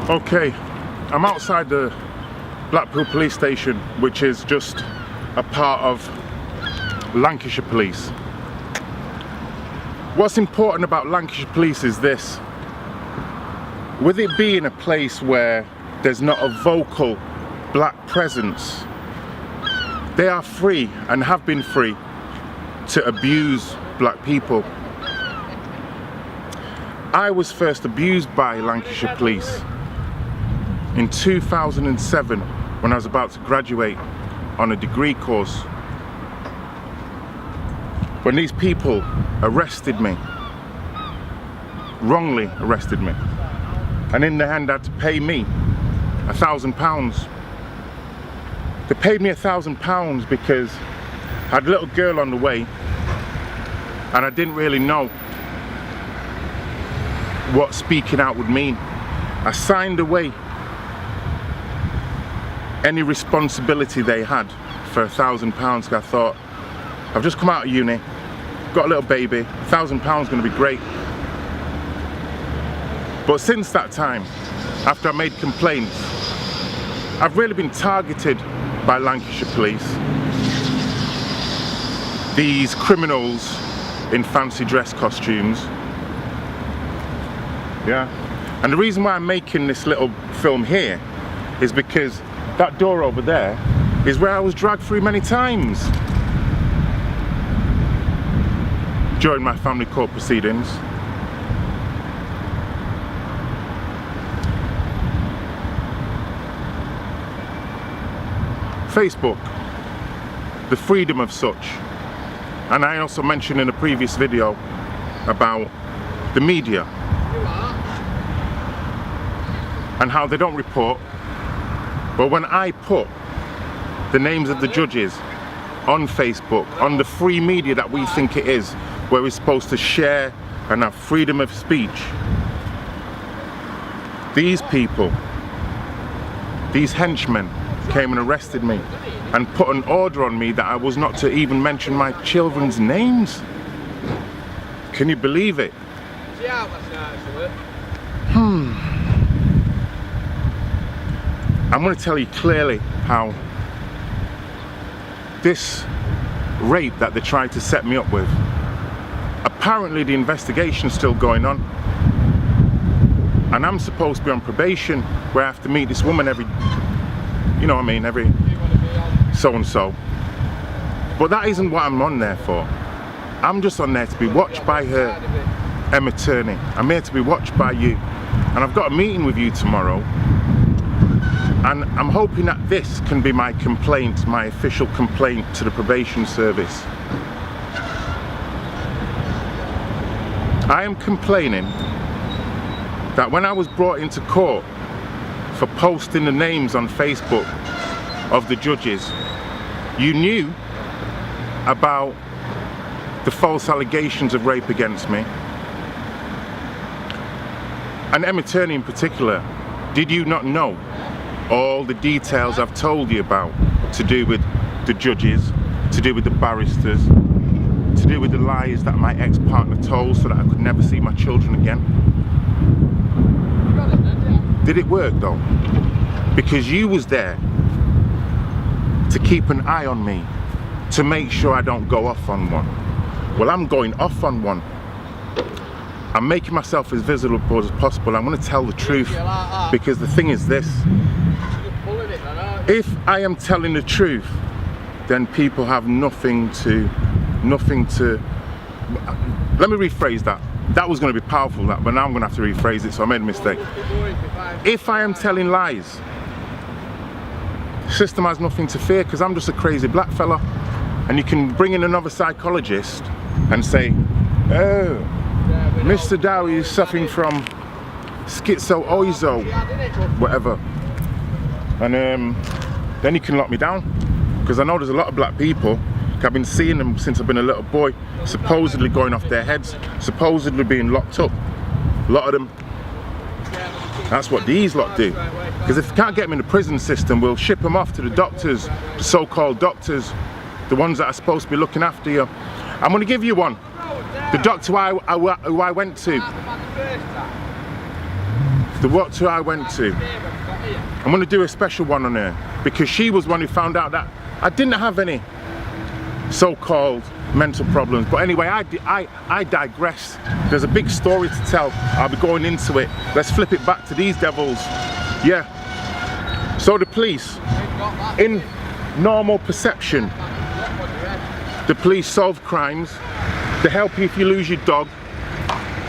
Okay, I'm outside the Blackpool police station, which is just a part of Lancashire police. What's important about Lancashire police is this: with it being a place where there's not a vocal black presence, they are free and have been free to abuse black people. I was first abused by Lancashire police in 2007 when I was about to graduate on a degree course, when these people arrested me, wrongly arrested me, and in the end had to pay me £1,000. They paid me £1,000 because I had a little girl on the way and I didn't really know what speaking out would mean. I signed away any responsibility they had for £1,000 because I thought, I've just come out of uni, got a little baby, £1,000 going to be great. But since that time, after I made complaints, I've really been targeted by Lancashire police. These criminals in fancy dress costumes. Yeah. And the reason why I'm making this little film here is because that door over there is where I was dragged through many times during my family court proceedings. Facebook, the freedom of such. And I also mentioned in a previous video about the media and how they don't report. But when I put the names of the judges on Facebook, on the free media that we think it is, where we're supposed to share and have freedom of speech, these people, these henchmen, came and arrested me and put an order on me that I was not to even mention my children's names. Can you believe it? I'm going to tell you clearly how this rape that they tried to set me up with, apparently the investigation's still going on, and I'm supposed to be on probation where I have to meet this woman every, you know what I mean, every so-and-so. But that isn't what I'm on there for. I'm just on there to be watched by her attorney. I'm here to be watched by you. And I've got a meeting with you tomorrow. And I'm hoping that this can be my complaint, my official complaint to the probation service. I am complaining that when I was brought into court for posting the names on Facebook of the judges, you knew about the false allegations of rape against me. And Emma Turney in particular, did you not know all the details I've told you about to do with the judges, to do with the barristers, to do with the lies that my ex-partner told so that I could never see my children again? Did it work though? Because you was there to keep an eye on me, to make sure I don't go off on one. Well, I'm going off on one. I'm making myself as visible as possible. I'm going to tell the truth, because the thing is this: if I am telling the truth, then people have nothing to. Let me rephrase that. That was going to be powerful, but now I'm going to have to rephrase it, so I made a mistake. If I am telling lies, the system has nothing to fear, because I'm just a crazy black fella. And you can bring in another psychologist and say, oh, Mr. Dowie is suffering from schizo-oizo, whatever. And then you can lock me down, because I know there's a lot of black people. I've been seeing them since I've been a little boy, supposedly going off their heads, supposedly being locked up. A lot of them. That's what these lot do. Because if you can't get them in the prison system, we'll ship them off to the doctors, the so-called doctors, the ones that are supposed to be looking after you. I'm going to give you one. The doctor who I went to The what to I went to. I'm going to do a special one on her because she was one who found out that I didn't have any so-called mental problems. But anyway, I digress. There's a big story to tell. I'll be going into it. Let's flip it back to these devils. Yeah. So the police, in normal perception, the police solve crimes. They help you if you lose your dog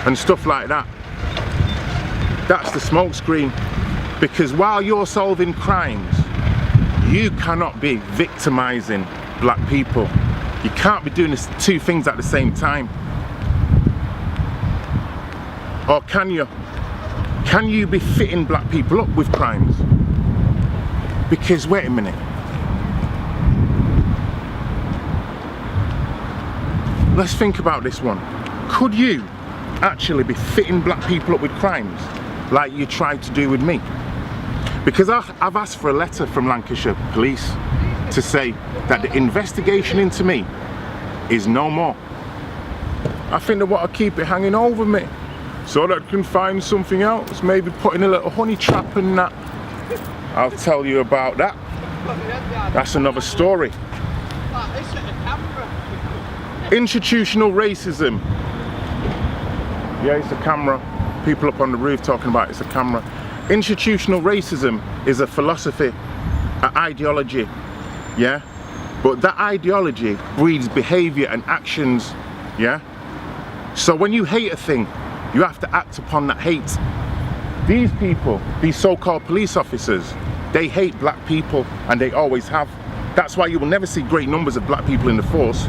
and stuff like that. That's the smokescreen. Because while you're solving crimes, you cannot be victimizing black people. You can't be doing this two things at the same time. Or can you? Can you be fitting black people up with crimes? Because wait a minute. Let's think about this one. Could you actually be fitting black people up with crimes like you tried to do with me? Because I've asked for a letter from Lancashire police to say that the investigation into me is no more. I think they want to keep it hanging over me so that I can find something else, maybe put in a little honey trap and that. I'll tell you about that. That's another story. Institutional racism. Yeah, it's a camera. People up on the roof talking about it's a camera. Institutional racism is a philosophy, an ideology, yeah? But that ideology breeds behavior and actions, yeah? So when you hate a thing, you have to act upon that hate. These people, these so-called police officers, they hate black people and they always have. That's why you will never see great numbers of black people in the force.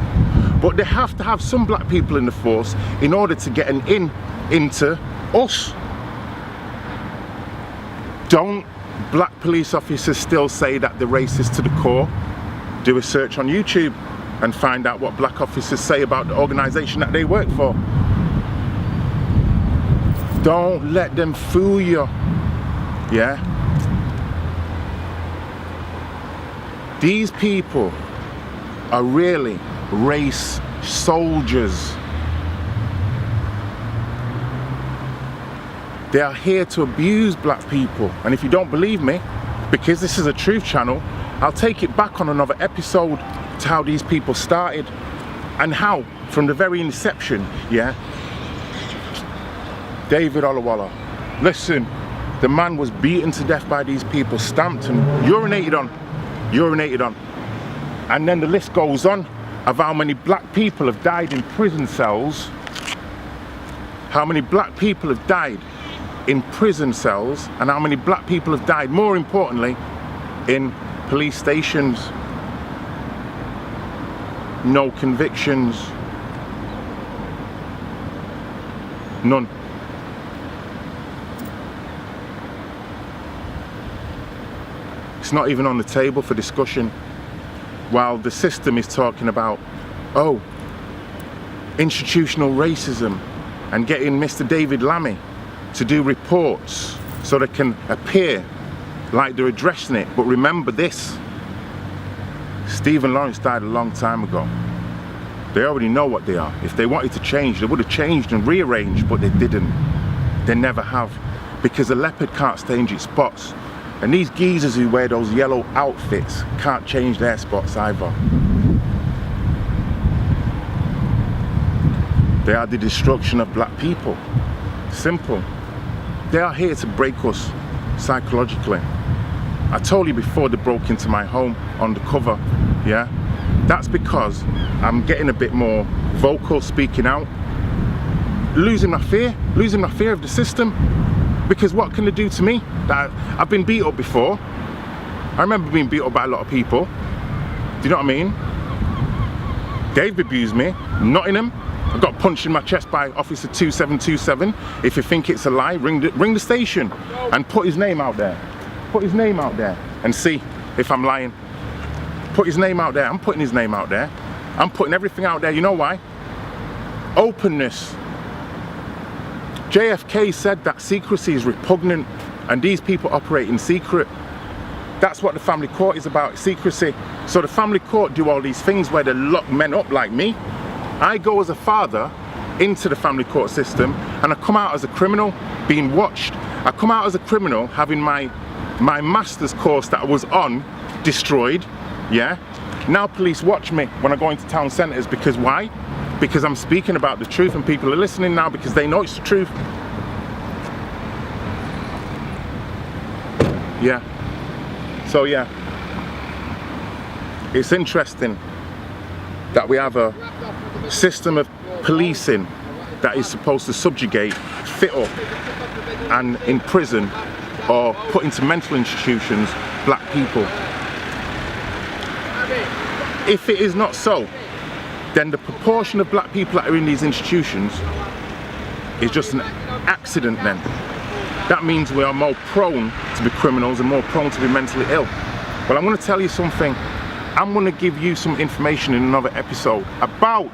But they have to have some black people in the force in order to get an in into us. Don't black police officers still say that they're racist to the core? Do a search on YouTube and find out what black officers say about the organisation that they work for. Don't let them fool you, yeah? These people are really race soldiers. They are here to abuse black people. And if you don't believe me, because this is a truth channel, I'll take it back on another episode to how these people started and how, from the very inception, yeah, David Olawala, listen, the man was beaten to death by these people, stamped and urinated on. And then the list goes on of how many black people have died in prison cells, how many black people have died in prison cells, and how many black people have died, more importantly, in police stations. No convictions. None. It's not even on the table for discussion, while the system is talking about, oh, institutional racism and getting Mr. David Lammy to do reports so they can appear like they're addressing it. But remember this, Stephen Lawrence died a long time ago. They already know what they are. If they wanted to change, they would have changed and rearranged, but they didn't. They never have, because a leopard can't change its spots. And these geezers who wear those yellow outfits can't change their spots either. They are the destruction of black people. Simple. They are here to break us psychologically. I told you before they broke into my home undercover, yeah? That's because I'm getting a bit more vocal, speaking out. Losing my fear of the system. Because what can they do to me? I've been beat up before. I remember being beat up by a lot of people. Do you know what I mean? They've abused me. Nottingham, I got punched in my chest by Officer 2727. If you think it's a lie, ring the station and put his name out there. Put his name out there and see if I'm lying. Put his name out there. I'm putting his name out there. I'm putting everything out there. You know why? Openness. JFK said that secrecy is repugnant and these people operate in secret. That's what the family court is about, secrecy. So the family court do all these things where they lock men up like me. I go as a father into the family court system, and I come out as a criminal being watched. I come out as a criminal having my master's course that I was on destroyed. Yeah, now police watch me when I go into town centres, because why? Because I'm speaking about the truth, and people are listening now because they know it's the truth. Yeah, so yeah, it's interesting that we have a system of policing that is supposed to subjugate, fit up and imprison or put into mental institutions black people. If it is not so, then the proportion of black people that are in these institutions is just an accident then. That means we are more prone to be criminals and more prone to be mentally ill. Well, I'm going to tell you something. I'm going to give you some information in another episode about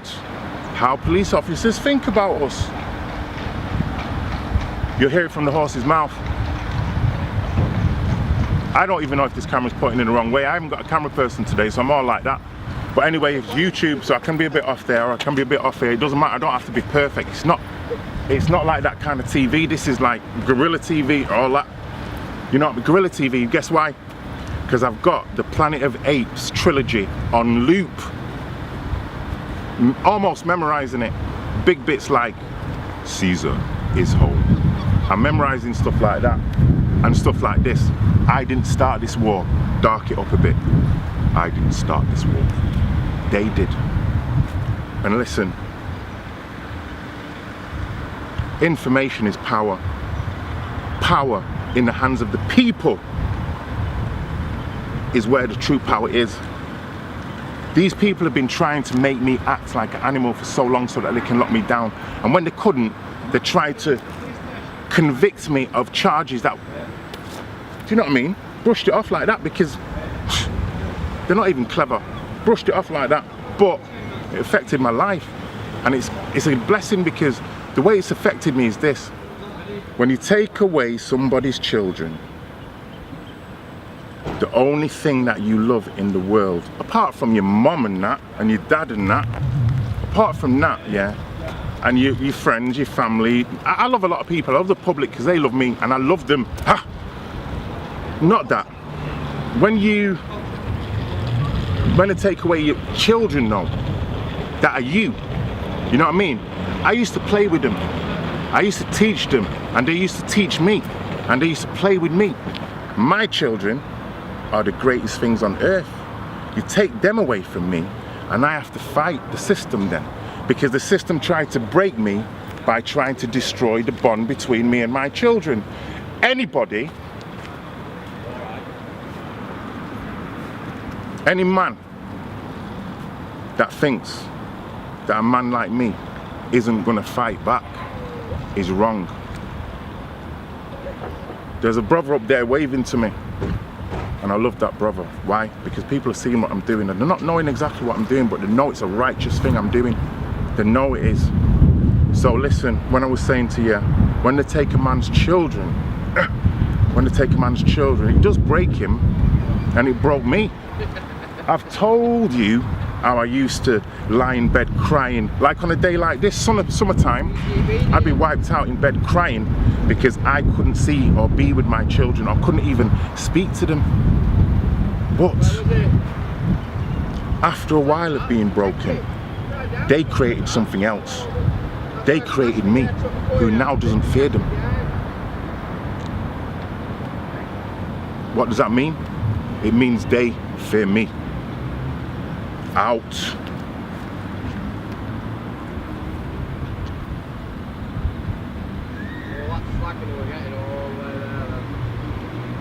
how police officers think about us. You'll hear it from the horse's mouth. I don't even know if this camera's pointing in the wrong way. I haven't got a camera person today, so I'm all like that. But anyway, it's YouTube, so I can be a bit off there, or I can be a bit off here. It doesn't matter, I don't have to be perfect. It's not like that kind of TV. This is like guerrilla TV, all that. You know, guerrilla TV, guess why? Because I've got the Planet of Apes trilogy on loop. Almost memorizing it. Big bits like Caesar is home. I'm memorizing stuff like that and stuff like this. I didn't start this war. Dark it up a bit. I didn't start this war. They did. And listen, information is power. Power in the hands of the people is where the true power is. These people have been trying to make me act like an animal for so long so that they can lock me down. And when they couldn't, they tried to convict me of charges that, do you know what I mean? Brushed it off like that because they're not even clever. Brushed it off like that, but it affected my life. And it's a blessing, because the way it's affected me is this. When you take away somebody's children, the only thing that you love in the world, apart from your mom and that, and your dad and that, apart from that, yeah, and your friends, your family, I love a lot of people. I love the public because they love me and I love them. Ha! Not that. When they take away your children though, that are you know what I mean? I used to play with them. I used to teach them, and they used to teach me, and they used to play with me. My children are the greatest things on earth. You take them away from me, and I have to fight the system then, because the system tried to break me by trying to destroy the bond between me and my children. Anybody, any man that thinks that a man like me isn't gonna fight back is wrong. There's a brother up there waving to me, and I love that brother. Why? Because people are seeing what I'm doing, and they're not knowing exactly what I'm doing, but they know it's a righteous thing I'm doing. They know it is. So listen, when I was saying to you, when they take a man's children, it does break him, and it broke me. I've told you how I used to lie in bed crying. Like on a day like this, summertime, I'd be wiped out in bed crying because I couldn't see or be with my children, or couldn't even speak to them. But after a while of being broken, they created something else. They created me, who now doesn't fear them. What does that mean? It means they fear me. Out. Well, that's slacking we're getting